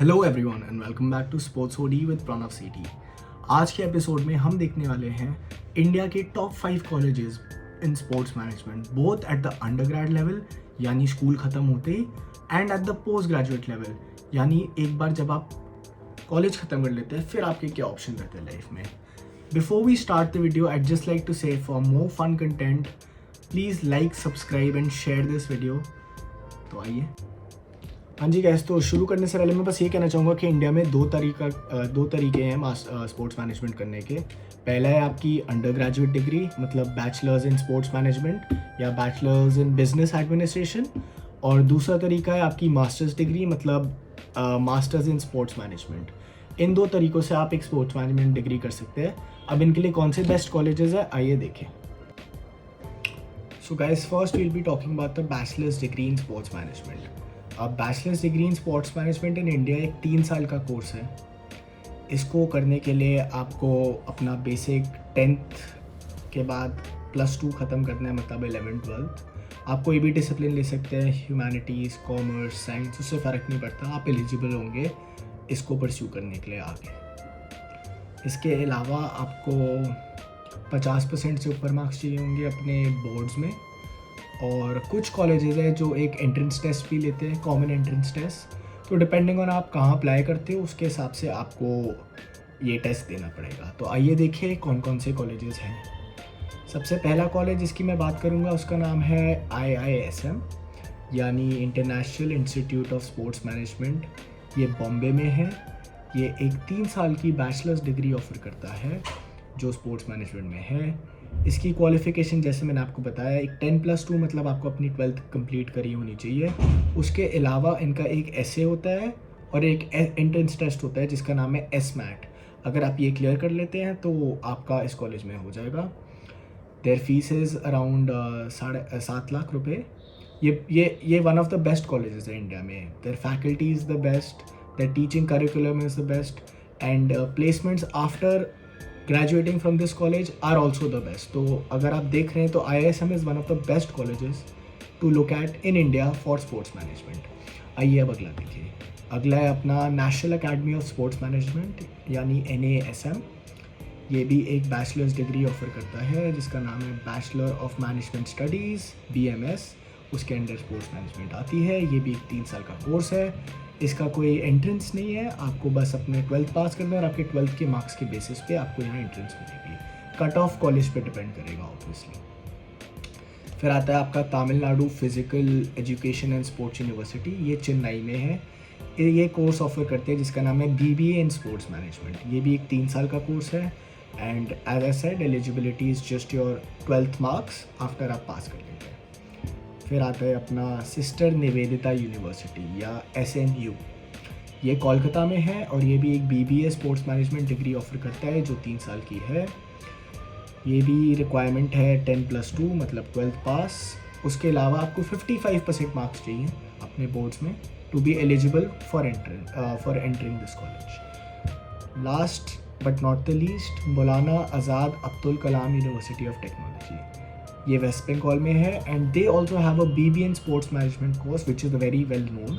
Hello everyone and welcome back to sports OD with Pranav CT. आज के episode में हम देखने वाले हैं इंडिया के top 5 colleges in sports management, both at the undergrad level यानी स्कूल ख़त्म होते ही and at the post graduate level यानी एक बार जब आप कॉलेज ख़त्म कर लेते हैं फिर आपके क्या ऑप्शन रहते हैं लाइफ में। Before we start the video I'd just like to say for more fun content please like, subscribe and share this video. तो आइए। हाँ जी गैस, तो शुरू करने से पहले मैं बस ये कहना चाहूँगा कि इंडिया में दो तरीके हैं स्पोर्ट्स मैनेजमेंट करने के। पहला है आपकी अंडर ग्रेजुएट डिग्री, मतलब बैचलर्स इन स्पोर्ट्स मैनेजमेंट या बैचलर्स इन बिजनेस एडमिनिस्ट्रेशन, और दूसरा तरीका है आपकी मास्टर्स डिग्री, मतलब मास्टर्स इन स्पोर्ट्स मैनेजमेंट। इन दो तरीक़ों से आप एक स्पोर्ट्स मैनेजमेंट डिग्री कर सकते हैं। अब इनके लिए कौन से बेस्ट कॉलेजेस हैं आइए देखें। So guys, first we'll be talking about the bachelors degree in sports management. अब bachelors degree in sports management in India एक 3 साल का कोर्स है। इसको करने के लिए आपको अपना बेसिक 10th के बाद +2 ख़त्म करना है, मतलब 11th 12th। आप कोई भी डिसिप्लिन ले सकते हैं, ह्यूमैनिटीज़, कॉमर्स, साइंस, उससे फ़र्क नहीं पड़ता, आप एलिजिबल होंगे इसको परस्यू करने के लिए आगे। इसके अलावा आपको 50% से ऊपर मार्क्स चाहिए होंगे अपने बोर्ड्स में, और कुछ कॉलेजेस हैं जो एक एंट्रेंस टेस्ट भी लेते हैं, कॉमन एंट्रेंस टेस्ट। तो डिपेंडिंग ऑन आप कहाँ अप्लाई करते हो उसके हिसाब से आपको ये टेस्ट देना पड़ेगा। तो आइए देखिए कौन कौन से कॉलेजेस हैं। सबसे पहला कॉलेज जिसकी मैं बात करूँगा उसका नाम है IISM यानी international institute of sports management. ये बॉम्बे में है। ये एक 3 साल की बैचलर्स डिग्री ऑफ़र करता है जो स्पोर्ट्स मैनेजमेंट में है। इसकी क्वालिफ़िकेशन जैसे मैंने आपको बताया, एक 10+2 मतलब आपको अपनी 12th कंप्लीट करी होनी चाहिए। उसके अलावा इनका एक ऐसे होता है और एक एंट्रेंस टेस्ट होता है जिसका नाम है SMAT। अगर आप ये क्लियर कर लेते हैं तो आपका इस कॉलेज में हो जाएगा। Their fees is around 7.5 lakh रुपये। ये one of the best colleges है इंडिया में। Their faculty is the best, their teaching curriculum is the best, and placements after graduating from this college are also the best। तो अगर आप देख रहे हैं तो IISM is one of the best colleges to look at in India for sports management। आइए अब अगला देखिए। अगला है अपना national academy of sports management यानी NASM। ये भी एक बैचलर्स डिग्री ऑफर करता है जिसका नाम है bachelor of management studies BMS। उसके अंडर स्पोर्ट्स मैनेजमेंट आती है। ये भी एक 3 साल का कोर्स है। इसका कोई एंट्रेंस नहीं है, आपको बस अपने 12th पास करना है और आपके 12th के मार्क्स के बेसिस पे आपको यहाँ एंट्रेंस मिलेगी। कट ऑफ कॉलेज पे डिपेंड करेगा ऑब्वियसली। फिर आता है आपका Tamil Nadu physical education and sports university. ये चेन्नई में है। ये कोर्स ऑफर करते हैं जिसका नाम है BBA इन स्पोर्ट्स मैनेजमेंट। ये भी एक 3 साल का कोर्स है and as I said eligibility is just your 12th marks after आप पास कर लेते हैं। फिर आता है अपना सिस्टर निवेदिता यूनिवर्सिटी या SNU। ये कोलकाता में है और ये भी एक BBA sports management degree offer करता है जो 3 साल की है। ये भी रिक्वायरमेंट है 10+2 मतलब 12th पास। उसके अलावा आपको 55% मार्क्स चाहिए अपने बोर्ड्स में to be eligible for entering this college. Last but not the least, Maulana Azad Abdul Kalam university of technology. ये वेस्ट बंगाल में है and they also have a BBA in sports management course which is very well known,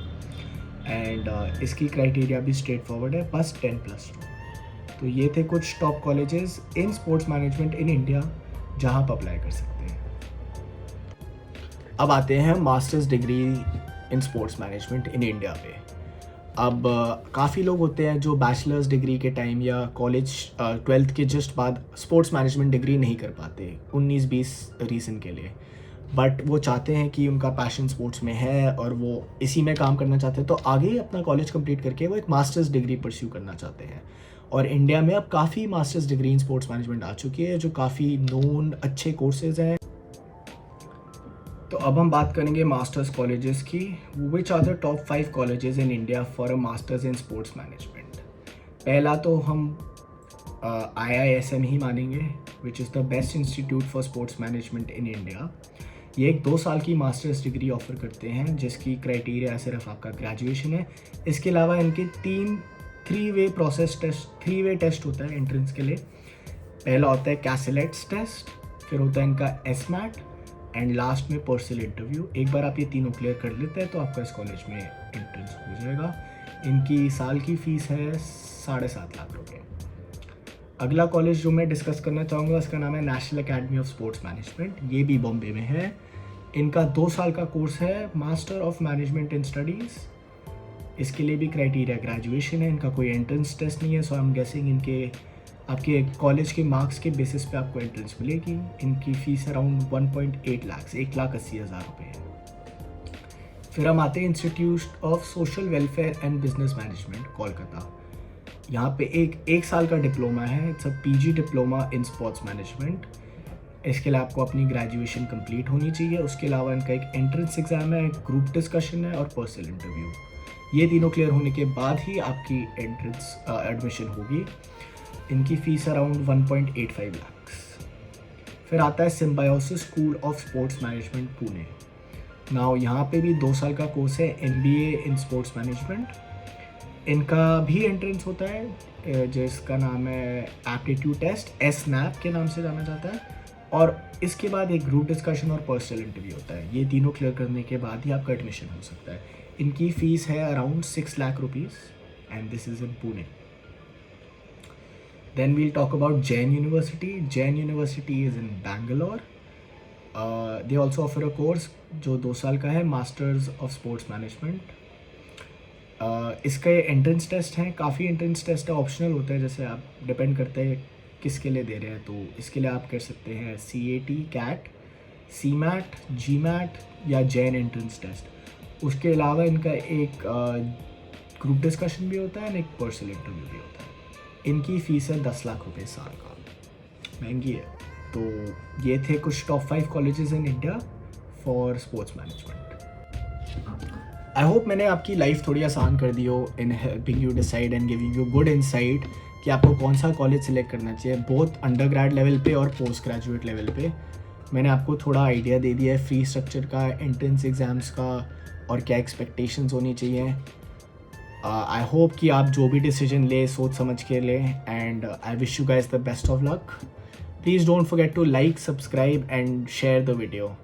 and इसकी criteria भी straight forward है, बस 10+2। तो ये थे कुछ top colleges in sports management in India जहाँ आप अप्लाई कर सकते हैं। अब आते हैं masters degree in sports management in India पे। अब काफ़ी लोग होते हैं जो बैचलर्स डिग्री के टाइम या कॉलेज 12th के जस्ट बाद स्पोर्ट्स मैनेजमेंट डिग्री नहीं कर पाते 19-20 रीज़न के लिए, बट वो चाहते हैं कि उनका पैशन स्पोर्ट्स में है और वो इसी में काम करना चाहते हैं, तो आगे अपना कॉलेज कंप्लीट करके वो एक मास्टर्स डिग्री परस्यू करना चाहते हैं। और इंडिया में अब काफ़ी masters degree in sports management आ चुकी है जो काफ़ी नोन अच्छे कोर्सेज हैं। तो अब हम बात करेंगे मास्टर्स कॉलेजेस की। Which are the top 5 colleges in India for a masters in sports management. पहला तो हम IISM ही मानेंगे which is the best institute for sports management in India. ये एक 2 साल की मास्टर्स डिग्री ऑफर करते हैं जिसकी क्राइटेरिया सिर्फ आपका ग्रेजुएशन है। इसके अलावा इनके 3 वे टेस्ट होता है एंट्रेंस के लिए। पहला होता है कैसलेट्स टेस्ट, फिर होता है इनका SMAT एंड लास्ट में पर्सनल इंटरव्यू। एक बार आप ये तीनों क्लियर कर लेते हैं तो आपका इस कॉलेज में एंट्रेंस हो जाएगा। इनकी साल की फ़ीस है 7.5 लाख रुपये। अगला कॉलेज जो मैं डिस्कस करना चाहूँगा उसका नाम है national academy of sports management, ये भी बॉम्बे में है। इनका 2 साल का कोर्स है, master of management in studies. इसके लिए भी क्राइटेरिया ग्रेजुएशन है, इनका कोई एंट्रेंस टेस्ट नहीं है। सो आई एम गेसिंग इनके आपके कॉलेज के मार्क्स के बेसिस पे आपको एंट्रेंस मिलेगी। इनकी फ़ीस अराउंड 1.8 लाख, 1,80,000 रुपये है। फिर हम आते हैं institute of social welfare and business management, Kolkata. यहाँ पे एक साल का डिप्लोमा है, it's a PG diploma in sports management. इसके लिए आपको अपनी ग्रेजुएशन कंप्लीट होनी चाहिए। उसके अलावा इनका एक एंट्रेंस एग्ज़ाम है, एक ग्रुप डिस्कशन है और पर्सनल इंटरव्यू। ये तीनों क्लियर होने के बाद ही आपकी एंट्रेंस एडमिशन होगी। इनकी फ़ीस अराउंड 1.85 लाख। फिर आता है symbiosis school of sports management, Pune. Now यहाँ पे भी 2 साल का कोर्स है, MBA इन स्पोर्ट्स मैनेजमेंट। इनका भी एंट्रेंस होता है जिसका नाम है एप्टीट्यूड टेस्ट, SNAP के नाम से जाना जाता है। और इसके बाद एक ग्रुप डिस्कशन और पर्सनल इंटरव्यू होता है। ये तीनों क्लियर करने के बाद ही आपका एडमिशन हो सकता है। इनकी फ़ीस है around 6 lakh rupees and this is in Pune. Then we'll talk about Jain University. Jain University is in Bangalore. They also offer a course जो 2 साल का है, मास्टर्स ऑफ स्पोर्ट्स मैनेजमेंट। इसका एंट्रेंस टेस्ट है, काफ़ी एंट्रेंस टेस्ट है, optional होता है, जैसे आप डिपेंड करते हैं किसके लिए दे रहे हैं। तो इसके लिए आप कर सकते हैं CAT, CAT, CMAT, GMAT या जैन एंट्रेंस टेस्ट। उसके अलावा इनका एक ग्रुप डिस्कशन भी होता है और एक पर्सनल इंटरव्यू भी होता है। इनकी फ़ीस है 10 लाख रुपए साल का, महंगी है। तो ये थे कुछ top 5 colleges in India for sports management. I hope मैंने आपकी लाइफ थोड़ी आसान कर दी हो in helping you decide and giving you good insight कि आपको कौन सा कॉलेज सेलेक्ट करना चाहिए, बोथ अंडर ग्रेड लेवल पे और पोस्ट ग्रेजुएट लेवल पे। मैंने आपको थोड़ा आइडिया दे दिया है फ़ी स्ट्रक्चर का, एंट्रेंस एग्ज़ाम्स का और क्या एक्सपेक्टेशंस होनी चाहिए। आई होप कि आप जो भी डिसीजन ले सोच समझ के ले, and I wish you guys the best of luck. Please don't forget to like, subscribe and share the video.